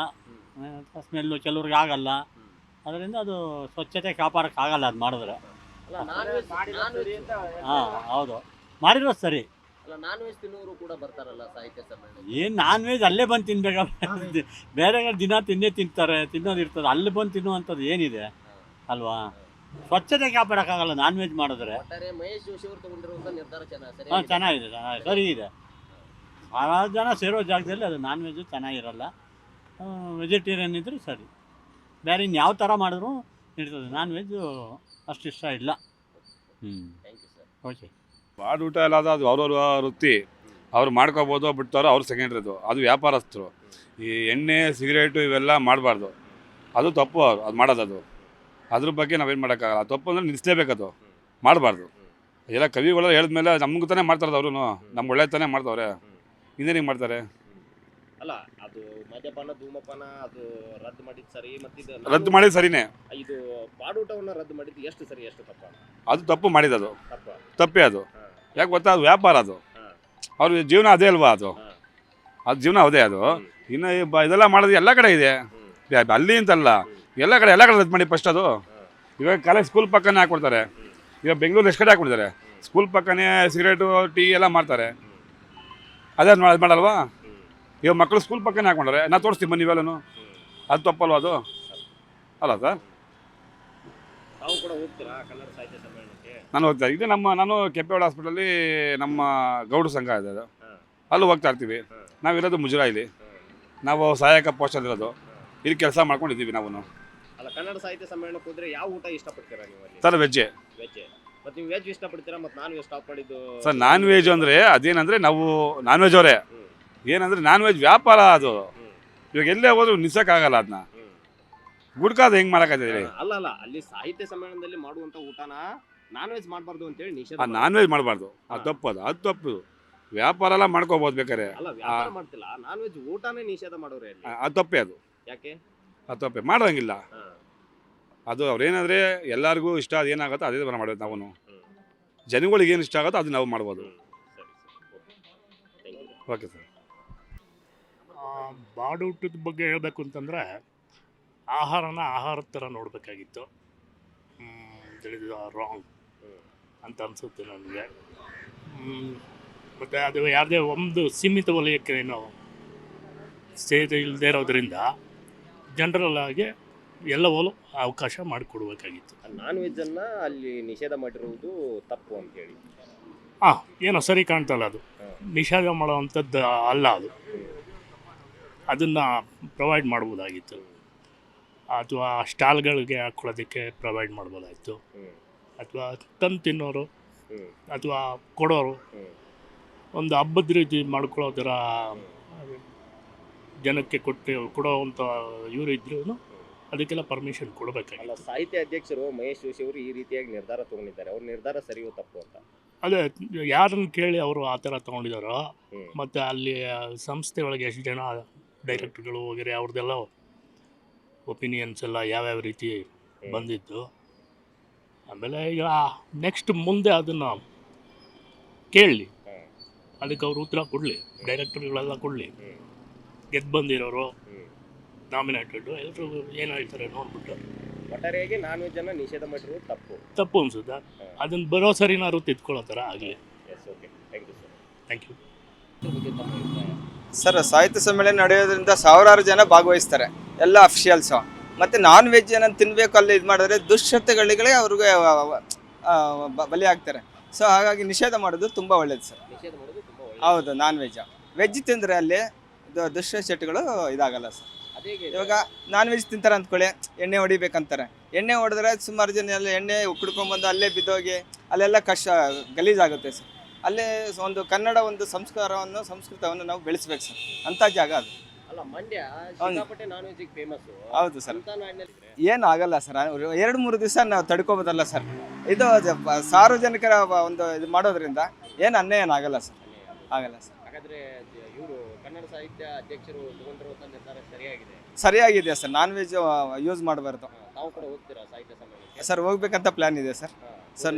ಸ್ಮೆಲ್ಲು ಕೆಲವ್ರಿಗೆ ಆಗಲ್ಲ. ಅದರಿಂದ ಅದು ಸ್ವಚ್ಛತೆ ಕಾಪಾಡೋಕ್ಕಾಗಲ್ಲ ಅದು ಮಾಡಿದ್ರೆ. ಹಾಂ, ಹೌದು, ಮಾಡಿರೋದು ಸರಿ. ನಾನ್ ವೆಜ್ ತಿನ್ನೋರು ಕೂಡ ಬರ್ತಾರಲ್ಲ ಸಾಹಿತ್ಯ ಸಮ್ಮೇಳನ? ಏನು ನಾನ್ ವೆಜ್ ಅಲ್ಲೇ ಬಂದು ತಿನ್ಬೇಕಲ್ಲ, ಬೇರೆ ದಿನ ತಿನ್ನೋದು ಇರ್ತದೆ, ಅಲ್ಲಿ ಬಂದು ತಿನ್ನುವಂಥದ್ದು ಏನಿದೆ ಅಲ್ವಾ? ಸ್ವಚ್ಛತೆ ಕಾಪಾಡೋಕ್ಕಾಗಲ್ಲ ನಾನ್ ವೆಜ್ ಮಾಡಿದ್ರೆ. ಮಹೇಶ್ ಜೋಶಿ ಅವರು ತಗೊಂಡಿರುವಂಥ ನಿರ್ಧಾರ ಹಾಂ, ಚೆನ್ನಾಗಿದೆ, ಸರಿ ಇದೆ. ಭಾಳ ಜನ ಸೇರೋ ಜಾಗದಲ್ಲಿ ಅದು ನಾನ್ ವೆಜ್ಜು ಚೆನ್ನಾಗಿರಲ್ಲ. ವೆಜಿಟೇರಿಯನ್ ಇದ್ದರೆ ಸರಿ, ಬೇರೆ ಇನ್ಯಾವ ಥರ ಮಾಡಿದ್ರು ಇರ್ತದೆ. ನಾನ್ ವೆಜ್ಜು ಅಷ್ಟು ಇಷ್ಟ ಇಲ್ಲ. ಓಕೆ. ಬಾಡೂಟ ಎಲ್ಲ ಅದು ಅವ್ರವ್ರ ವೃತ್ತಿ, ಅವ್ರು ಮಾಡ್ಕೋಬೋದು, ಬಿಡ್ತಾರೋ ಅವ್ರು ಸೆಕೆಂಡ್ರಿದು. ಅದು ವ್ಯಾಪಾರಸ್ಥರು. ಈ ಎಣ್ಣೆ ಸಿಗರೇಟು ಇವೆಲ್ಲ ಮಾಡಬಾರ್ದು, ಅದು ತಪ್ಪು. ಅದು ಮಾಡೋದು ಅದ್ರ ಬಗ್ಗೆ ನಾವೇನು ಮಾಡೋಕ್ಕಾಗಲ್ಲ. ತಪ್ಪು ಅಂದರೆ ನಿಲ್ಲಿಸಲೇಬೇಕದು, ಮಾಡಬಾರ್ದು. ಎಲ್ಲ ಕವಿಗಳು ಹೇಳಿದ್ಮೇಲೆ ನಮ್ಗೆ ತಾನೇ ಮಾಡ್ತಾರದು, ಅವರು ನಮ್ಮ ಒಳ್ಳೆ ತಾನೇ ಮಾಡ್ತಾವ್ರೆ, ಇನ್ನೇನಿಗೆ ಮಾಡ್ತಾರೆ? ಅಲ್ಲ, ಅದು ಮದ್ಯಪಾನ ಧೂಮಪಾನ ಅದು ರದ್ದು ಮಾಡಿದ್ದು ಸರಿ, ಮತ್ತು ರದ್ದು ಮಾಡಿದ್ದು ಸರಿನೇ. ಇದು ಬಾಡೂಟವನ್ನು ರದ್ದು ಮಾಡಿದ್ದು ಎಷ್ಟು ಸರಿ ಎಷ್ಟು ತಪ್ಪ? ಅದು ತಪ್ಪು ಮಾಡಿದ್ದು, ತಪ್ಪೇ ಅದು. ಯಾಕೆ ಗೊತ್ತಾ, ಅದು ವ್ಯಾಪಾರ, ಅದು ಅವ್ರ ಜೀವನ ಅದೇ ಅಲ್ವಾ, ಅದು ಜೀವನ ಅದೇ. ಅದು ಇನ್ನು ಇದೆಲ್ಲ ಮಾಡೋದು ಎಲ್ಲ ಕಡೆ ಇದೆ, ಅಲ್ಲಿ ಅಂತಲ್ಲ, ಎಲ್ಲ ಕಡೆ ರದ್ದು ಮಾಡಿ ಫಸ್ಟ್. ಅದು ಇವಾಗ ಕಾಲೇಜ್ ಸ್ಕೂಲ್ ಪಕ್ಕನೇ ಹಾಕ್ಕೊಡ್ತಾರೆ. ಇವಾಗ ಬೆಂಗಳೂರು ಎಷ್ಟು ಕಡೆ ಹಾಕ್ಕೊಡ್ತಾರೆ, ಸ್ಕೂಲ್ ಪಕ್ಕನೇ ಸಿಗರೇಟು ಟೀ ಎಲ್ಲ ಮಾಡ್ತಾರೆ. ಅದೇ ಮಾಡಲ್ವಾ? ಇವಾಗ ಮಕ್ಕಳು ಸ್ಕೂಲ್ ಪಕ್ಕನೇ ಹಾಕ್ಕೊಂಡ್ರೆ ನಾ ತೋರಿಸ್ತೀನಿ ಬನ್ನಿ ಇವೆಲ್ಲೂ. ಅದು ತಪ್ಪಲ್ವ ಅದು? ಅಲ್ಲ ಸರ್, ನಾವು ಕೂಡ ಹೋಗ್ತೀರಾ ಕನ್ನಡ ಸಾಹಿತ್ಯ ಸಮ್ಮೇಳನಕ್ಕೆ? ನಾನು ಹೋಗ್ತಾ ಇದು ನಾನು ಕೆಂಪೇಗೌಡ ಹಾಸ್ಪಿಟಲಲ್ಲಿ ನಮ್ಮ ಗೌಡ್ರ ಸಂಘ ಇದೆ, ಅದು ಅಲ್ಲೂ ಹೋಗ್ತಾ ಇರ್ತೀವಿ. ನಾವಿರೋದು ಮುಜರಾಯಿಲಿ, ನಾವು ಸಹಾಯಕ ಪೋಸ್ಟಲ್ಲಿರೋದು, ಇಲ್ಲಿ ಕೆಲಸ ಮಾಡ್ಕೊಂಡಿದ್ದೀವಿ ನಾವು. ಅಲ್ಲ, ಕನ್ನಡ ಸಾಹಿತ್ಯ ಸಮ್ಮೇಳನಕ್ಕೆ ಹೋದ್ರೆ ಯಾವ ಊಟ ಇಷ್ಟಪಡ್ತೀರಾ ನೀವು ಅಲ್ಲಿ? ಸರ್ ವೆಜ್ಜೆ. ಮತ್ತು ನೀವು ವೆಜ್ ಇಷ್ಟಪಡ್ತೀರಾ, ಮತ್ತು ನಾನ್ ವೆಜ್ ಸ್ಟಾಪ್ ಮಾಡಿದ್ದು? ಸರ್ ನಾನ್ ವೆಜ್ ಅಂದರೆ ಅದೇನಂದರೆ ನಾವು ನಾನ್ ವೆಜ್ ಅವರೇ. ಏನಂದರೆ ನಾನ್ ವೆಜ್ ವ್ಯಾಪಾರ ಅದು. ಇವಾಗ ಎಲ್ಲೇ ಹೋದ್ರು ನಿಲ್ಸೋಕ್ಕಾಗಲ್ಲ ಅದನ್ನ. ಗುಡ್ಕಾದ ಹೆಂಗೆ ಮಾಡೋಕ್ಕಾಗ್ತದೆ ಹೇಳಿ? ಅಲ್ಲ, ಅಲ್ಲಿ ಸಾಹಿತ್ಯ ಸಮ್ಮೇಳನದಲ್ಲಿ ಮಾಡುವಂಥ ಊಟನ ನಾನ್ ವೆಜ್ ಮಾಡಬಾರ್ದು ಅಂತೇಳಿ ನಿಷೇಧ. ನಾನ್ ವೆಜ್ ಮಾಡಬಾರ್ದು, ಅದು ತಪ್ಪು. ಅದು ತಪ್ಪು. ವ್ಯಾಪಾರ ಎಲ್ಲ ಮಾಡ್ಕೋಬೋದು ಬೇಕಾರೆ. ಅಲ್ಲ, ವ್ಯಾಪಾರ ಮಾಡ್ತಿಲ್ಲ, ನಾನ್ ವೆಜ್ ಊಟನೇ ನಿಷೇಧ ಮಾಡೋರೆ ಅಲ್ಲಿ. ಅದು ತಪ್ಪೇ. ಅದು ಯಾಕೆ? ಅದು ತಪ್ಪೇ, ಮಾಡೋಂಗಿಲ್ಲ. ಅದು ಅವ್ರೇನಾದರೆ ಎಲ್ಲರಿಗೂ ಇಷ್ಟ ಅದೇನಾಗುತ್ತೋ ಅದೇ ಥರ ಮಾಡೋದು. ನಾವು ಜನಗಳಿಗೆ ಏನು ಇಷ್ಟ ಆಗುತ್ತೋ ಅದು ನಾವು ಮಾಡ್ಬೋದು. Okay sir. ಬಾಡೂಟದ ಬಗ್ಗೆ ಹೇಳಬೇಕು ಅಂತಂದರೆ ಆಹಾರನ ಆಹಾರದ ಥರ ನೋಡಬೇಕಾಗಿತ್ತು. ತಿಳಿದ ರಾಂಗ್ ಅಂತ ಅನಿಸುತ್ತೆ ನನಗೆ. ಮತ್ತು ಅದು ಯಾವುದೇ ಒಂದು ಸೀಮಿತ ವಲಯಕ್ಕೆ ಏನೋ ಸೇರಿ ಇಲ್ಲದೆ ಇರೋದ್ರಿಂದ ಜನರಲ್ ಆಗಿ ಎಲ್ಲವೂ ಅವಕಾಶ ಮಾಡಿಕೊಡ್ಬೇಕಾಗಿತ್ತು. ನಾನ್ ವೆಜ್ ಅನ್ನ ಅಲ್ಲಿ ನಿಷೇಧ ಮಾಡಿರುವುದು ತಪ್ಪು ಅಂತ ಹೇಳಿ. ಏನೋ ಸರಿ ಕಾಣ್ತಲ್ಲ, ಅದು ನಿಷೇಧ ಮಾಡೋವಂಥದ್ದು ಅಲ್ಲ. ಅದನ್ನು ಪ್ರೊವೈಡ್ ಮಾಡ್ಬೋದಾಗಿತ್ತು, ಅಥವಾ ಸ್ಟಾಲ್ಗಳಿಗೆ ಹಾಕ್ಕೊಳ್ಳೋದಕ್ಕೆ ಪ್ರೊವೈಡ್ ಮಾಡ್ಬೋದಾಗಿತ್ತು, ಅಥವಾ ತಂದು ತಿನ್ನೋರು ಅಥವಾ ಕೊಡೋರು ಒಂದು ಹಬ್ಬದ ರೀತಿ ಮಾಡ್ಕೊಳ್ಳೋ ಥರ ಜನಕ್ಕೆ ಕೊಡೋವಂಥ ಇವರು ಇದ್ರೂ ಅದಕ್ಕೆಲ್ಲ ಪರ್ಮಿಷನ್ ಕೊಡಬೇಕಾಗಿಲ್ಲ. ಸಾಹಿತ್ಯ ಅಧ್ಯಕ್ಷರು ಮಹೇಶ್ ಜೋಶಿ ಅವರು ಈ ರೀತಿಯಾಗಿ ನಿರ್ಧಾರ ತಗೊಂಡಿದ್ದಾರೆ, ಅವ್ರ ನಿರ್ಧಾರ ಸರಿಯೋ ತಪ್ಪು ಅಂತ? ಅದೇ ಯಾರನ್ನು ಕೇಳಿ ಅವರು ಆ ಥರ ತೊಗೊಂಡಿದ್ದಾರೋ, ಮತ್ತು ಅಲ್ಲಿ ಸಂಸ್ಥೆಗಳಿಗೆ ಎಷ್ಟು ಜನ ಡೈರೆಕ್ಟರ್ಗಳು ವಗೇರೆ ಅವ್ರದ್ದೆಲ್ಲ ಒಪಿನಿಯನ್ಸ್ ಎಲ್ಲ ಯಾವ್ಯಾವ ರೀತಿ ಬಂದಿದ್ದು. ಆಮೇಲೆ ಈಗ ನೆಕ್ಸ್ಟ್ ಮುಂದೆ ಅದನ್ನು ಕೇಳಲಿ, ಅದಕ್ಕೆ ಅವ್ರು ಉತ್ತರ ಕೊಡಲಿ, ಡೈರೆಕ್ಟರ್ಗಳೆಲ್ಲ ಕೊಡಲಿ, ಗೆದ್ದು ಬಂದಿರೋರು ನಾಮಿನೇಟೆಡ್ ಎಲ್ಲರೂ ಏನು ಹೇಳ್ತಾರೆ ನೋಡ್ಬಿಟ್ಟು. ಒಟ್ಟಾರೆಯಾಗಿ ನಾನ್ ವೆಜ್ ಅನ್ನ ನಿಷೇಧ ಮಾಡಿರೋದು ತಪ್ಪು ಅನ್ಸುತ್ತೆ. ಅದನ್ನು ಬರೋ ಸರಿನಾರು ತಿದ್ಕೊಳ್ಳೋ ಥರ ಆಗಲಿ. Thank you. ಸರ್, ಸಾಹಿತ್ಯ ಸಮ್ಮೇಳನ ನಡೆಯೋದ್ರಿಂದ ಸಾವಿರಾರು ಜನ ಭಾಗವಹಿಸ್ತಾರೆ, ಎಲ್ಲ ಅಫಿಷಿಯಲ್ಸು. ಮತ್ತು ನಾನ್ ವೆಜ್ ಏನಂತ ತಿನ್ನಬೇಕು ಅಲ್ಲಿ ಇದು ಮಾಡಿದ್ರೆ ದುಶ್ಚಟಗಳಿಗೆ ಅವ್ರಿಗೆ ಬಲಿ ಆಗ್ತಾರೆ. ಸೊ ಹಾಗಾಗಿ ನಿಷೇಧ ಮಾಡೋದು ತುಂಬ ಒಳ್ಳೇದು ಸರ್. ಹೌದು, ನಾನ್ ವೆಜ್ ತಿಂದರೆ ಅಲ್ಲಿ ದುಶ್ಚಟಗಳು ಇದಾಗಲ್ಲ ಸರ್. ಇವಾಗ ನಾನ್ ವೆಜ್ ತಿಂತಾರೆ ಅಂದ್ಕೊಳ್ಳಿ, ಎಣ್ಣೆ ಹೊಡಿಬೇಕಂತಾರೆ. ಎಣ್ಣೆ ಹೊಡೆದ್ರೆ ಸುಮಾರು ಜನ ಎಲ್ಲ ಎಣ್ಣೆ ಕುಡ್ಕೊಂಡ್ಬಂದು ಅಲ್ಲೇ ಬಿದ್ದೋಗಿ ಅಲ್ಲೆಲ್ಲ ಗಲೀಜಾಗುತ್ತೆ ಸರ್. ಅಲ್ಲೇ ಒಂದು ಕನ್ನಡ ಒಂದು ಸಂಸ್ಕೃತವನ್ನು ನಾವು ಬೆಳೆಸ್ಬೇಕು ಸರ್, ಅಂಥ ಜಾಗ ಅದು. ಹೌದು ಸರ್, ಏನು ಆಗಲ್ಲ ಸರ್. 2-3 ದಿವಸ ನಾವು ತಡ್ಕೋಬೋದಲ್ಲ ಸರ್. ಇದು ಸಾರ್ವಜನಿಕರ ಒಂದು ಇದು ಮಾಡೋದ್ರಿಂದ ಏನು ಅನ್ಯಾಯ ಏನಾಗಲ್ಲ ಸರ್, ಆಗಲ್ಲ ಸರ್. ಹಾಗಾದ್ರೆ ಇವರು ಕನ್ನಡ ಸಾಹಿತ್ಯ ಅಧ್ಯಕ್ಷರು ತಗೊಂಡಿರುವಂತ ನಿರ್ಧಾರ ಸರಿಯಾಗಿದೆ ಸರ್. ನಾನ್ ವೆಜ್ ಯೂಸ್ ಮಾಡಬಾರ್ದು. ತಾವು ಕೂಡ ಹೋಗ್ತೀರಾ ಸಾಹಿತ್ಯ ಸಮ್ಮೇಳನಕ್ಕೆ? ಸರ್, ಹೋಗ್ಬೇಕಂತ ಪ್ಲಾನ್ ಇದೆ ಸರ್. ಸರ್,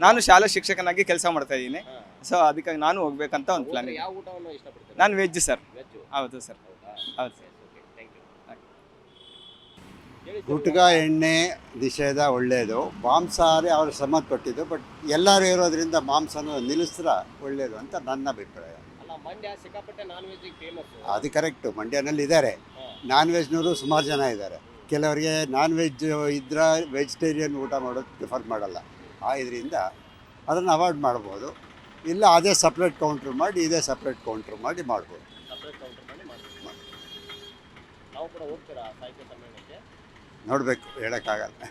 ನಾನು ಶಾಲಾ ಶಿಕ್ಷಕನಾಗಿ ಕೆಲಸ ಮಾಡ್ತಾ ಇದ್ದೀನಿ. ಸೊ ಅದಕ್ಕಾಗಿ ನಾನು ಹೋಗ್ಬೇಕಂತ ಒಂದು ಪ್ಲಾನ್ ಇದೆ. ಯಾವ ಊಟವನ್ನು ಇಷ್ಟಪಡ್ತೀರಾ? ನಾನು ವೆಜ್ ಸರ್. ಹೌದು ಸರ್, ಹೌದು ಸರ್. ಗುಟ್ಕಾ ಎಣ್ಣೆ ನಿಷೇಧ ಒಳ್ಳೆಯದು, ಮಾಂಸಾಹಾರಿ ಅವರು ಸಂಬಂಧಪಟ್ಟಿದ್ದು. ಬಟ್ ಎಲ್ಲರೂ ಇರೋದ್ರಿಂದ ಮಾಂಸನ ನಿಲ್ಲಿಸಿದ್ರೆ ಒಳ್ಳೆಯದು ಅಂತ ನನ್ನ ಅಭಿಪ್ರಾಯ. ಮಂಡ್ಯ ಸಿಕ್ಕಾಪಟ್ಟೆ ನಾನ್ ವೆಜ್ ಫೇಮಸ್. ಅದು ಕರೆಕ್ಟು, ಮಂಡ್ಯನಲ್ಲಿ ಇದ್ದಾರೆ ನಾನ್ ವೆಜ್ನವರು ಸುಮಾರು ಜನ ಇದ್ದಾರೆ. ಕೆಲವರಿಗೆ ನಾನ್ ವೆಜ್ ಇದ್ರೆ ವೆಜಿಟೇರಿಯನ್ ಊಟ ಮಾಡೋದು ಪ್ರಿಫರ್ ಮಾಡಲ್ಲ. ಇದರಿಂದ ಅದನ್ನು ಅವಾಯ್ಡ್ ಮಾಡ್ಬೋದು. ಇಲ್ಲ ಅದೇ ಸಪ್ರೇಟ್ ಕೌಂಟ್ರ್ ಮಾಡಿ ಇದೇ ಸಪ್ರೇಟ್ ಕೌಂಟ್ರ್ ಮಾಡಿ ಮಾಡ್ಬೋದು. ನಾವು ಕೂಡ ಹೋಗ್ತೀರಾ ಸಾಹಿತ್ಯ ಸಮ್ಮೇಳನಕ್ಕೆ? ನೋಡಬೇಕು, ಹೇಳೋಕ್ಕಾಗಲ್ಲ.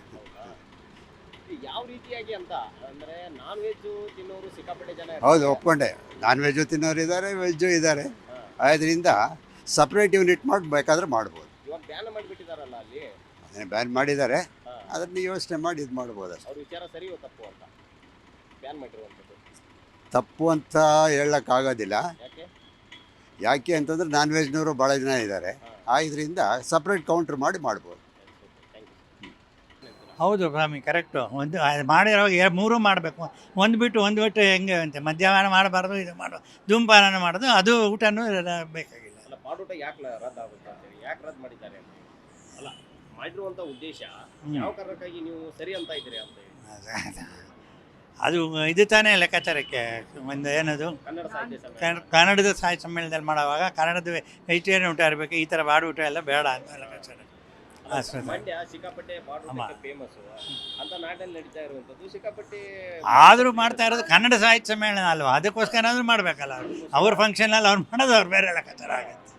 ಯಾವ ರೀತಿಯಾಗಿ ಅಂತ ಅಂದ್ರೆ ನಾನ್ ವೆಜ್ ತಿನ್ನೋರು ಸಿಕ್ಕಾಪಟ್ಟೆ ಜನ. ಹೌದು, ಒಪ್ಕೊಂಡೆ. ನಾನ್ ವೆಜ್ಜು ತಿನ್ನೋರು ಇದ್ದಾರೆ, ವೆಜ್ಜು ಇದ್ದಾರೆ. ಆದ್ದರಿಂದ ಸಪ್ರೇಟ್ ಯೂನಿಟ್ ಮಾಡಿ ಬೇಕಾದ್ರೆ ಮಾಡ್ಬೋದು. ಇವಾಗ ಬ್ಯಾನ್ ಮಾಡಿಬಿಟ್ಟಿದಾರಲ್ಲ ಅಲ್ಲಿ. ಅದನ್ನೇ ಬ್ಯಾನ್ ಮಾಡಿದ್ದಾರೆ, ಅದನ್ನು ಯೋಚನೆ ಮಾಡಿ ಇದು ಮಾಡ್ಬೋದು ಅಷ್ಟೇ. ಅವ್ರ ವಿಚಾರ ಸರಿಯೋ ತಪ್ಪು ಅಂತ ಬ್ಯಾನ್ ಮಾಡಿರುವಂಥದ್ದು? ತಪ್ಪು ಅಂತ ಹೇಳೋಕ್ಕಾಗೋದಿಲ್ಲ. ಯಾಕೆ ಅಂತಂದ್ರೆ ನಾನ್ ವೆಜ್ನವರು ಭಾಳ ಜನ ಇದ್ದಾರೆ. ಇದರಿಂದ ಸಪ್ರೇಟ್ ಕೌಂಟ್ರ್ ಮಾಡಿ ಮಾಡ್ಬೋದು. ಹೌದು ಸ್ವಾಮಿ, ಕರೆಕ್ಟು. ಒಂದು ಮಾಡಿರೋ 3 ಮಾಡಬೇಕು. ಒಂದು ಬಿಟ್ಟು ಹೆಂಗೆ ಅಂತೆ ಮದ್ಯಪಾನ ಮಾಡಬಾರ್ದು, ಇದು ಮಾಡೋದು ಧೂಮಪಾನ ಮಾಡೋದು, ಅದು ಊಟನೂ ಬೇಕಾಗಿಲ್ಲ. ಅಲ್ಲ, ಬಾಡೂಟ ಯಾಕೆ ರದ್ದು ಆಗುತ್ತೆ ಅಂತೇಳಿ ಯಾಕೆ ರದ್ದು ಮಾಡಿದ್ದಾರೆ ಅಂತ ಅಲ್ಲ, ಮಾಡಿರುವಂಥ ಉದ್ದೇಶ ಯಾವ ಕಾರಣಕ್ಕಾಗಿ ನೀವು ಸರಿ ಅಂತ ಇದ್ದೀರಿ ಅಂತ ಹೇಳಿ. ಅದು ಇದು ತಾನೇ ಲೆಕ್ಕಾಚಾರಕ್ಕೆ ಒಂದು ಏನದು ಕನ್ನಡದ ಸಾಹಿತ್ಯ ಸಮ್ಮೇಳನದಲ್ಲಿ ಮಾಡುವಾಗ ಕನ್ನಡದ ವೆಜಿಟೇರಿಯನ್ ಊಟ ಇರಬೇಕು, ಈ ಥರ ಬಾಡು ಊಟ ಎಲ್ಲ ಬೇಡ ಅಂತ ಲೆಕ್ಕಾಚಾರ. ಮಂಡ್ಯ ಸಿಕ್ಕಾಪಟ್ಟೆ ಬಾಡೂಟಕ್ಕೆ ಫೇಮಸ್ ಅಂತ ನಾಡಲ್ಲಿ ನಡೀತಾ ಇರುವಂಥದ್ದು ಸಿಕ್ಕಾಪಟ್ಟೆ. ಆದರೂ ಮಾಡ್ತಾ ಇರೋದು ಕನ್ನಡ ಸಾಹಿತ್ಯ ಸಮ್ಮೇಳನ ಅಲ್ವಾ, ಅದಕ್ಕೋಸ್ಕರ ಆದರೂ ಮಾಡಬೇಕಲ್ಲ. ಅವ್ರ ಫಂಕ್ಷನಲ್ಲಿ ಅವ್ರು ಮಾಡೋದು ಅವ್ರು ಬೇರೆ ಲೆಕ್ಕಾಚಾರ ಆಗುತ್ತೆ.